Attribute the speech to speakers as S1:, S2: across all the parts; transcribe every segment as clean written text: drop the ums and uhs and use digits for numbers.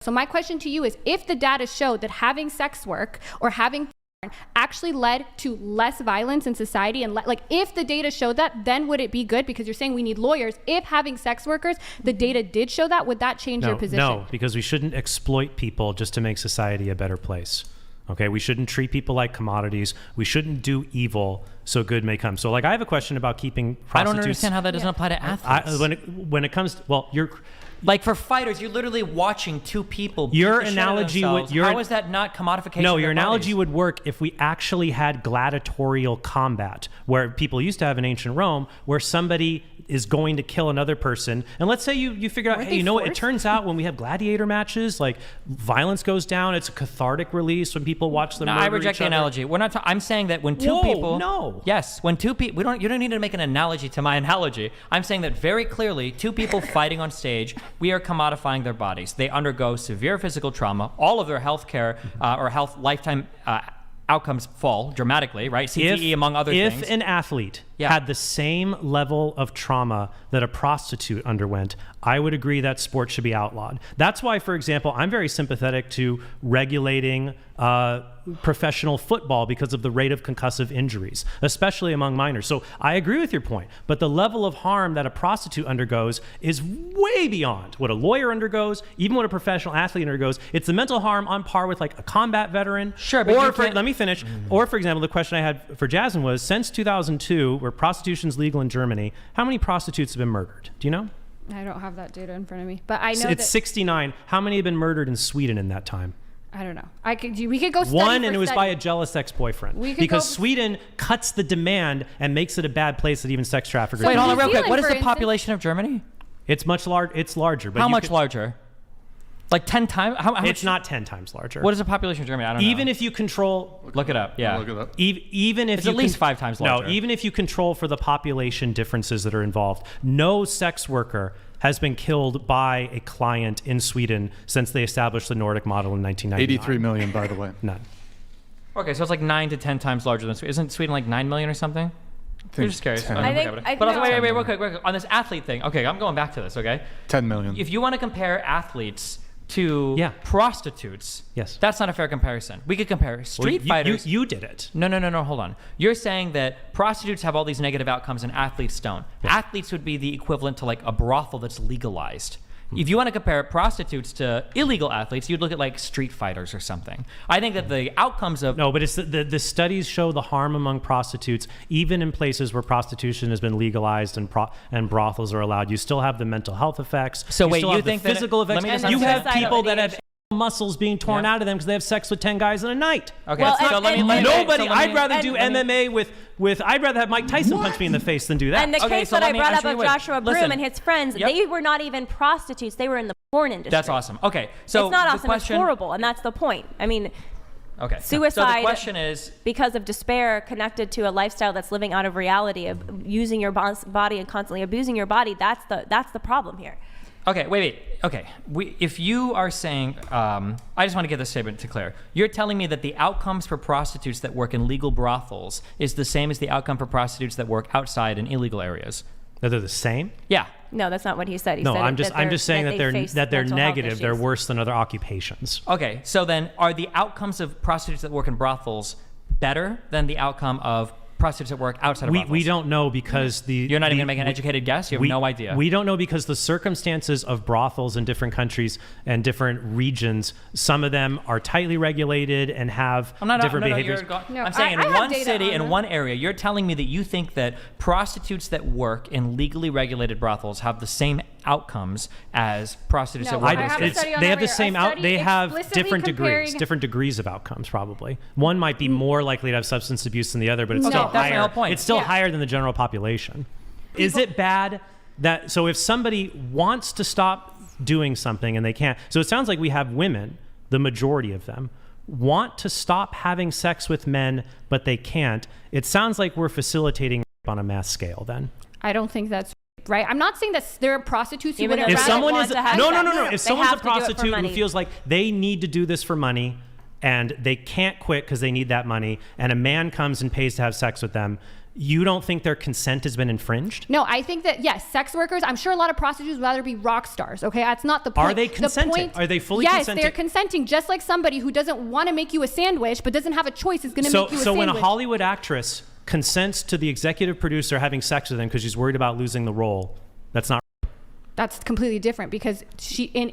S1: So my question to you is, if the data showed that having sex work or having porn actually led to less violence in society, and like if the data showed that, then would it be good? Because you're saying we need lawyers. If having sex workers, the data did show that, would that change your position?
S2: No, because we shouldn't exploit people just to make society a better place. Okay, we shouldn't treat people like commodities. We shouldn't do evil so good may come. So like I have a question about keeping prostitutes.
S3: I don't understand how that doesn't apply to athletes.
S2: When it comes to, well, you're
S3: like for fighters, you're literally watching two people.
S2: Your analogy would,
S3: how is that not commodification?
S2: No, your analogy would work if we actually had gladiatorial combat, where people used to have in ancient Rome, where somebody is going to kill another person. And let's say you figure out, hey, you know what? It turns out when we have gladiator matches, like violence goes down. It's a cathartic release when people watch them.
S3: No, I reject the analogy. We're not. I'm saying that when two people.
S2: No.
S3: Yes, when two people. You don't need to make an analogy to my analogy. I'm saying that very clearly, two people fighting on stage, we are commodifying their bodies. They undergo severe physical trauma. All of their health care or health lifetime outcomes fall dramatically, right? CTE among other things.
S2: If an athlete had the same level of trauma that a prostitute underwent, I would agree that sport should be outlawed. That's why, for example, I'm very sympathetic to regulating professional football because of the rate of concussive injuries, especially among minors. So I agree with your point, but the level of harm that a prostitute undergoes is way beyond what a lawyer undergoes, even what a professional athlete undergoes. It's the mental harm on par with like a combat veteran.
S3: Sure, but
S2: let me finish. Or for example, the question I had for Jasmine was, since 2002, where prostitution is legal in Germany, how many prostitutes have been murdered? Do you know?
S1: I don't have that data in front of me, but I know
S2: it's 69. How many have been murdered in Sweden in that time?
S1: I don't know. We could go study
S2: one, and it was by a jealous ex-boyfriend. Because Sweden cuts the demand and makes it a bad place that even sex traffickers.
S3: Wait, hold on, real quick. What is the population of Germany?
S2: It's much larger. It's larger. But
S3: how much larger? Like 10 times? How
S2: it's not 10 times larger.
S3: What is the population of Germany? I don't know.
S2: Even if you control...
S3: Look it up, yeah.
S4: Look it up.
S2: Even if
S3: it's at least 5 times larger.
S2: No, even if you control for the population differences that are involved, no sex worker has been killed by a client in Sweden since they established the Nordic model in 1999.
S4: 83 million, by the way.
S2: None.
S3: Okay, so it's like 9 to 10 times larger than Sweden. Isn't Sweden like 9 million or something? You're just curious.
S1: But also,
S3: wait, real quick. On this athlete thing, okay, I'm going back to this, okay?
S4: 10 million.
S3: If you want to compare athletes to prostitutes, that's not a fair comparison. We could compare street fighters.
S2: You did it.
S3: No, hold on. You're saying that prostitutes have all these negative outcomes and athletes don't. Yeah. Athletes would be the equivalent to like a brothel that's legalized. If you want to compare prostitutes to illegal athletes, you'd look at like street fighters or something. I think that the outcomes of...
S2: No, but it's the studies show the harm among prostitutes, even in places where prostitution has been legalized and brothels are allowed. You still have the mental health effects.
S3: So wait,
S2: you think the physical effects? You have people that have muscles being torn out of them because they have sex with 10 guys in a night.
S3: Okay, well,
S2: I'd rather do MMA with I'd rather have Mike Tyson punch me in the face than do that.
S5: And the case that I brought up of Joshua Broom and his friends, they were not even prostitutes. They were in the porn industry.
S3: That's awesome. Okay, so
S5: it's not awesome. It's horrible, and that's the point. I mean, suicide.
S3: So the question is,
S5: because of despair connected to a lifestyle that's living out of reality of using your body and constantly abusing your body. That's the problem here.
S3: Okay, wait. Okay, if you are saying, I just want to get this statement to clear. You're telling me that the outcomes for prostitutes that work in legal brothels is the same as the outcome for prostitutes that work outside in illegal areas?
S2: That they're the same?
S3: Yeah.
S5: No, that's not what he said. He
S2: said
S5: I'm
S2: just saying that they're negative. They're worse than other occupations.
S3: Okay, so then are the outcomes of prostitutes that work in brothels better than the outcome of prostitutes that work outside of brothels?
S2: We don't know because
S3: You're not even going to make an educated guess? You have no idea?
S2: We don't know because the circumstances of brothels in different countries and different regions, some of them are tightly regulated and have different behaviors.
S3: I'm saying in one city, in one area, you're telling me that you think that prostitutes that work in legally regulated brothels have the same outcomes as prostitutes that work
S2: they have the same they have different degrees of outcomes probably. One might be more likely to have substance abuse than the other, but it's still higher. It's still higher than the general population. Is it bad that if somebody wants to stop doing something and they can't, so it sounds like we have women, the majority of them, want to stop having sex with men, but they can't. It sounds like we're facilitating on a mass scale then.
S1: I don't think that's right. I'm not saying that there are prostitutes who would
S2: if someone is if someone's a prostitute who feels like they need to do this for money and they can't quit because they need that money, and a man comes and pays to have sex with them, you don't think their consent has been infringed?
S1: No, I think that, yes, sex workers, I'm sure a lot of prostitutes would rather be rock stars, okay? That's not the point.
S2: Are they consenting? Are they fully consenting?
S1: Yes, they're consenting, just like somebody who doesn't want to make you a sandwich but doesn't have a choice is going to make you a
S2: So
S1: sandwich.
S2: when a Hollywood actress consents to the executive producer having sex with him because she's worried about losing the role, that's not.
S1: That's completely different because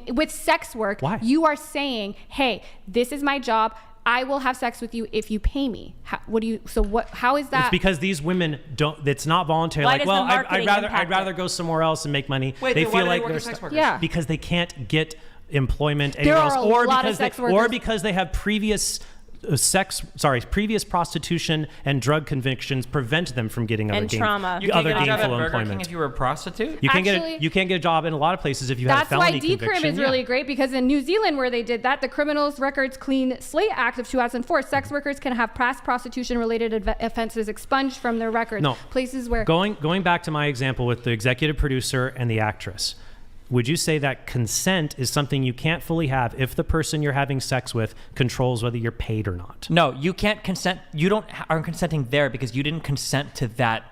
S1: with sex work,
S2: Why?
S1: you are saying, hey, this is my job. I will have sex with you if you pay me. How is that?
S2: It's because these women don't. It's not voluntary.
S5: Why
S2: Like,
S5: does
S2: well,
S5: the marketing
S2: I'd
S5: impact
S2: rather
S5: it?
S2: go somewhere else and make money.
S3: Wait,
S2: they
S3: then
S2: feel
S3: why do
S2: like
S3: they work
S2: they're
S3: as sex workers?
S1: Yeah.
S2: because they can't get employment anywhere
S1: There
S2: else,
S1: are a
S2: or
S1: lot of
S2: because
S1: sex
S2: or
S1: workers.
S2: because they have previous previous prostitution and drug convictions prevent them from getting
S5: And trauma.
S3: You can't
S2: other
S3: get a job at
S2: gainful
S3: Burger King
S2: employment.
S3: if you were a prostitute.
S2: You can't
S1: Actually-
S2: get a job in a lot of places if you have a
S1: That's
S2: felony
S1: why decrim
S2: conviction.
S1: is really great, because in New Zealand, where they did that, the Criminals Records Clean Slate Act of 2004, sex workers can have past prostitution-related offenses expunged from their records.
S2: No.
S1: Places where
S2: Going back to my example with the executive producer and the actress, would you say that consent is something you can't fully have if the person you're having sex with controls whether you're paid or not?
S3: No, you can't consent. You aren't consenting there because you didn't consent to that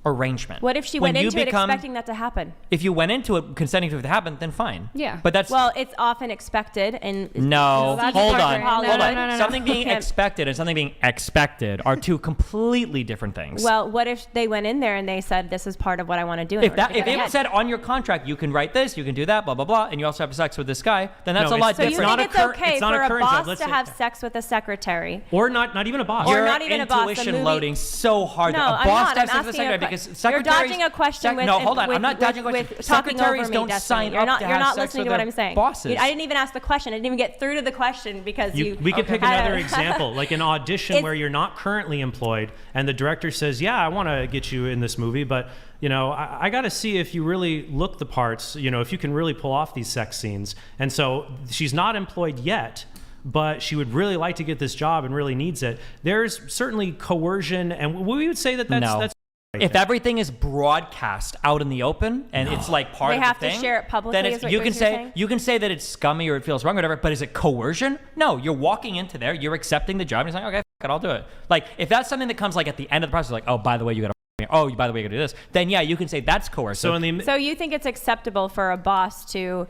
S3: arrangement.
S5: What if she
S3: When
S5: went
S3: you
S5: into it
S3: become-
S5: expecting that to happen?
S3: If you went into it consenting to it to happen, then fine.
S1: Yeah.
S3: But that's
S5: Well, it's often expected, and
S3: no.
S1: that's
S3: Hold
S1: different.
S3: on.
S1: No,
S3: Hold
S1: no,
S3: on.
S1: no, no, no.
S3: Something being
S5: Can't-
S3: expected and something being expected are two completely different things.
S5: well, what if they went in there and they said, "This is part of what I want to do"? in order to
S3: If
S5: get
S3: it
S5: ahead?
S3: said on your contract you can write this, you can do that, blah blah blah, and you also have sex with this guy, then that's
S2: No,
S3: a lot
S2: it's-
S5: So you
S3: different.
S2: not
S5: think
S2: a
S5: it's
S2: cur-
S5: okay
S2: it's not
S5: for
S2: a
S5: a
S2: current job.
S5: boss
S2: Let's
S5: to
S2: say-
S5: have sex with a secretary?
S2: Or not even a boss.
S5: Or
S3: Your
S5: not even a boss, a
S3: intuition
S5: movie-
S3: loading so hard.
S5: No,
S3: that a
S5: I'm
S3: boss
S5: not.
S3: does
S5: I'm
S3: sex with a
S5: asking
S3: secretary
S5: a
S3: because
S5: que- You're
S3: secretaries.
S5: dodging a question with.
S3: No, hold on.
S5: with-
S3: I'm not dodging a
S5: with-
S3: question.
S5: with talking over
S3: Secretaries
S5: me,
S3: don't
S5: Destiny.
S3: sign
S5: You're
S3: up
S5: not.
S3: to
S5: You're
S3: have
S5: not
S3: sex
S5: listening
S3: with
S5: to what
S3: their
S5: I'm saying.
S3: bosses.
S5: I didn't even ask the question. I didn't even get through to the question because you.
S2: We could pick
S5: had
S2: another
S5: a-
S2: example, like an audition
S5: It's-
S2: where you're not currently employed, and the director says, "Yeah, I want to get you in this movie, but I got to see if you really look the parts. If you can really pull off these sex scenes." And so she's not employed yet, but she would really like to get this job and really needs it. There's certainly coercion, and we would say that's
S3: No.
S2: that's.
S3: If everything is broadcast out in the open and it's like part
S5: They
S3: of the
S5: have to
S3: thing,
S5: share it publicly,
S3: then
S5: is what
S3: you
S5: you're
S3: can say
S5: saying?
S3: you can say that it's scummy or it feels wrong or whatever. But is it coercion? No, you're walking into there, you're accepting the job, and you're saying, okay, f- it, I'll do it. Like if that's something that comes like at the end of the process, like, oh, by the way, you got to. Oh, by the way, you got to do this. Then yeah, you can say that's coercive.
S2: So in the
S5: So you think it's acceptable for a boss to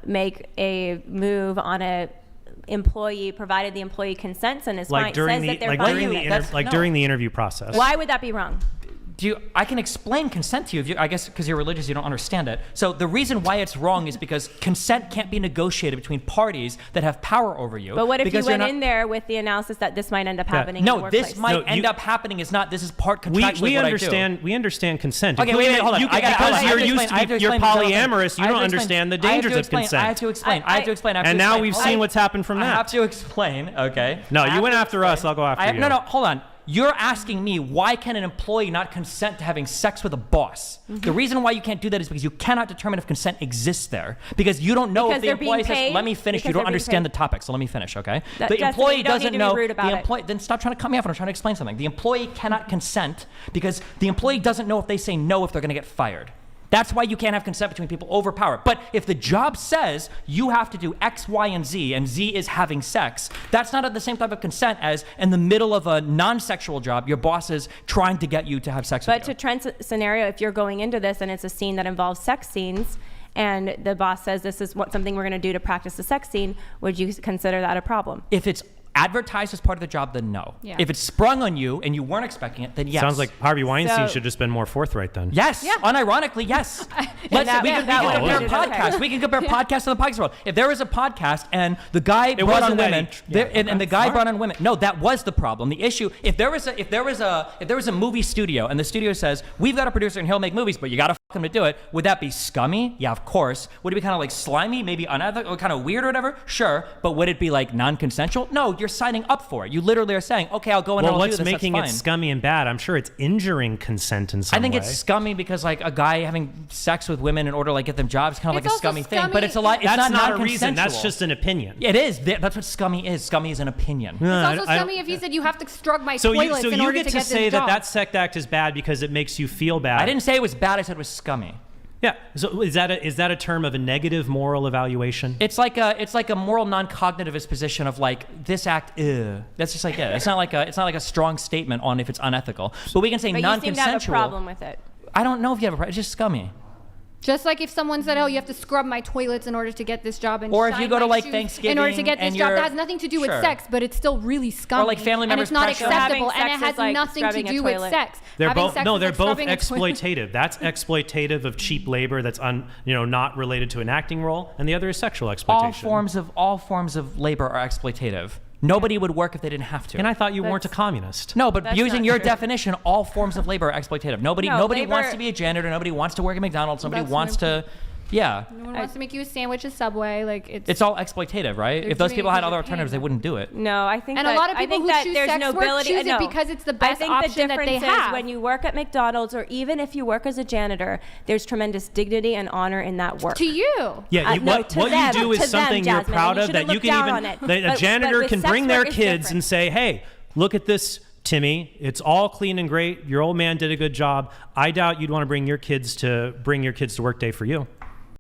S5: make a move on a employee, provided the employee consents and is
S2: like
S5: fine,
S2: during
S5: says
S2: the
S5: that they're
S2: like
S5: fine
S2: during
S5: with
S2: the
S5: it?
S3: That's- no.
S2: during the interview process.
S5: Why would that be wrong?
S3: I can explain consent to you. I guess because you're religious, you don't understand it. So the reason why it's wrong is because consent can't be negotiated between parties that have power over you.
S5: But what if you
S3: because you're
S5: went
S3: not-
S5: in there with the analysis that this might end up happening in the
S3: No,
S5: workplace?
S3: this might
S2: No,
S3: end
S2: you-
S3: up happening. Is not. This is part
S2: we
S3: contractually what
S2: understand consent.
S3: Okay, wait, hold on.
S2: You
S3: I gotta-
S2: because
S3: I have
S2: you're
S3: to
S2: used
S3: explain- I have
S2: to
S3: to
S2: be, you're
S3: explain the
S2: polyamorous. You
S3: I
S2: don't
S3: have to explain-
S2: understand the
S3: I have to
S2: dangers of
S3: explain-
S2: consent.
S3: I have to explain. I have to explain. I have to
S2: And now
S3: explain.
S2: we've
S3: Hold
S2: seen
S3: on.
S2: what's happened from
S3: I
S2: that.
S3: have to explain. Okay.
S2: No,
S3: I
S2: you
S3: have
S2: went
S3: to
S2: after
S3: explain.
S2: us. I'll go after you.
S3: No, hold on. You're asking me why can an employee not consent to having sex with a boss?
S5: Mm-hmm.
S3: The reason why you can't do that is because you cannot determine if consent exists there. Because you don't know
S5: Because
S3: if the
S5: they're being
S3: employee says,
S5: paid?
S3: "Let me finish."
S5: Because
S3: You
S5: they're
S3: don't
S5: being
S3: understand the
S5: paid?
S3: topic, so let me finish. Okay.
S5: That-
S3: The
S5: Justin,
S3: employee
S5: you don't
S3: doesn't
S5: need to be
S3: know.
S5: rude about
S3: The
S5: it.
S3: employee then stop trying to cut me off when I'm trying to explain something. The employee cannot consent because the employee doesn't know if they say no if they're going to get fired. That's why you can't have consent between people over power. But if the job says you have to do X, Y, and Z is having sex, that's not the same type of consent as in the middle of a non-sexual job, your boss is trying to get you to have sex
S5: But
S3: with
S5: to
S3: you.
S5: Trent's scenario, if you're going into this and it's a scene that involves sex scenes, and the boss says this is something we're going to do to practice the sex scene, would you consider that a problem?
S3: If it's advertised as part of the job, then no.
S1: Yeah.
S3: If it's sprung on you and you weren't expecting it, then yes.
S2: Sounds like Harvey Weinstein
S5: So-
S2: should just been more forthright then.
S3: Yes,
S1: Yeah.
S3: unironically, yes. We
S5: that
S3: can
S5: would've
S3: compare
S5: made it
S3: podcasts.
S5: okay.
S3: We can compare podcasts to the podcast world. If there was a podcast and the guy brought
S2: wasn't
S3: on
S2: that
S3: women,
S2: each-
S3: there-
S2: yeah,
S3: and the guy brought on women, no, that was the problem. The issue, if there was a movie studio and the studio says we've got a producer and he'll make movies, but you got to him to do it, would that be scummy? Yeah, of course. Would it be kind of like slimy, maybe unethical, kind of weird or whatever? Sure, but would it be like non-consensual? No, you're signing up for it. You literally are saying, okay, I'll go in and
S2: Well,
S3: I'll do
S2: what's
S3: this.
S2: making
S3: That's
S2: it
S3: fine.
S2: scummy and bad? I'm sure it's injuring consent in some
S3: I think
S2: way.
S3: it's scummy because like a guy having sex with women in order to like get them jobs, kind of
S1: It's
S3: like a
S1: also
S3: scummy thing.
S1: scummy-
S3: But it's a lot. It's
S2: That's not a
S3: non-consensual.
S2: reason. That's just an opinion.
S3: It is. That's what scummy is. Scummy is an opinion.
S1: It's also
S2: I-
S1: scummy if he said you have to strug my
S2: So
S1: toilets in
S2: you
S1: order
S2: get
S1: to
S2: to
S1: get
S2: say
S1: this
S2: that
S1: job.
S2: that sex act is bad because it makes you feel bad.
S3: I didn't say it was bad. I said it was scummy.
S2: Yeah. So is that a term of a negative moral evaluation?
S3: It's like a moral non-cognitivist position of like this act. That's just like it. It's not like a strong statement on if it's unethical. But we can say
S5: But
S3: non-consensual.
S5: you seem to have a problem with it.
S3: I don't know if you have a problem. It's just scummy.
S1: Just like if someone said, "Oh, you have to scrub my toilets in order to get this job," and
S3: Or if you
S1: shine
S3: go to
S1: my
S3: like
S1: shoes
S3: Thanksgiving
S1: in order to get this
S3: and
S1: job,
S3: you're-
S1: that has nothing to do with
S3: Sure.
S1: sex, but it's still really scummy.
S3: like family
S1: and
S3: members
S1: it's not
S3: pressure-
S1: acceptable,
S5: Having
S1: and it
S5: sex
S1: has
S5: is like
S1: nothing to
S5: scrubbing a
S1: do with
S5: toilet.
S1: sex.
S2: They're
S1: Having
S2: both
S1: sex
S2: no,
S1: is
S2: they're
S1: like
S2: both
S1: scrubbing a toilet.
S2: exploitative. That's exploitative of cheap labor that's not related to an acting role, and the other is sexual exploitation.
S3: All forms of labor are exploitative. Nobody would work if they didn't have to.
S2: And I thought you weren't a
S5: That's-
S2: communist.
S3: No, but
S5: That's
S3: using
S5: not
S3: your
S5: true.
S3: definition, all forms of labor are exploitative. Nobody
S5: No,
S3: wants
S5: labor-
S3: to be a janitor. Nobody wants to work at McDonald's. Nobody
S1: That's
S3: wants
S1: what
S3: to. Yeah.
S1: No one wants to make you a sandwich at Subway. Like
S3: It's all exploitative, right?
S1: They're
S3: If those
S1: doing it
S3: people had
S1: because
S3: other
S1: they're
S3: alternatives, they
S1: paying
S3: wouldn't do it.
S5: No, I think
S1: And
S5: that,
S1: a lot of
S5: I
S1: people
S5: think
S1: who
S5: that
S1: choose
S5: there's
S1: sex
S5: no
S1: work
S5: ability.
S1: choose it
S5: no.
S1: because it's the
S5: I
S1: best
S5: think
S1: option
S5: the
S1: that they
S5: difference is
S1: have.
S5: when you work at McDonald's or even if you work as a janitor, there's tremendous dignity and honor in that work.
S1: To you.
S2: Yeah,
S5: No,
S2: what
S5: to
S2: you
S5: them,
S2: do is
S5: to them,
S2: something you're
S5: Jasmine,
S2: proud
S5: you
S2: of
S5: shouldn't
S2: that you
S5: look
S2: can
S5: down
S2: even
S5: on it.
S2: a
S5: But
S2: janitor
S5: with
S2: can
S5: sex
S2: bring their
S5: work, it's
S2: kids
S5: different.
S2: and say, "Hey, look at this, Timmy. It's all clean and great. Your old man did a good job. I doubt you'd want to bring your kids to work day for you."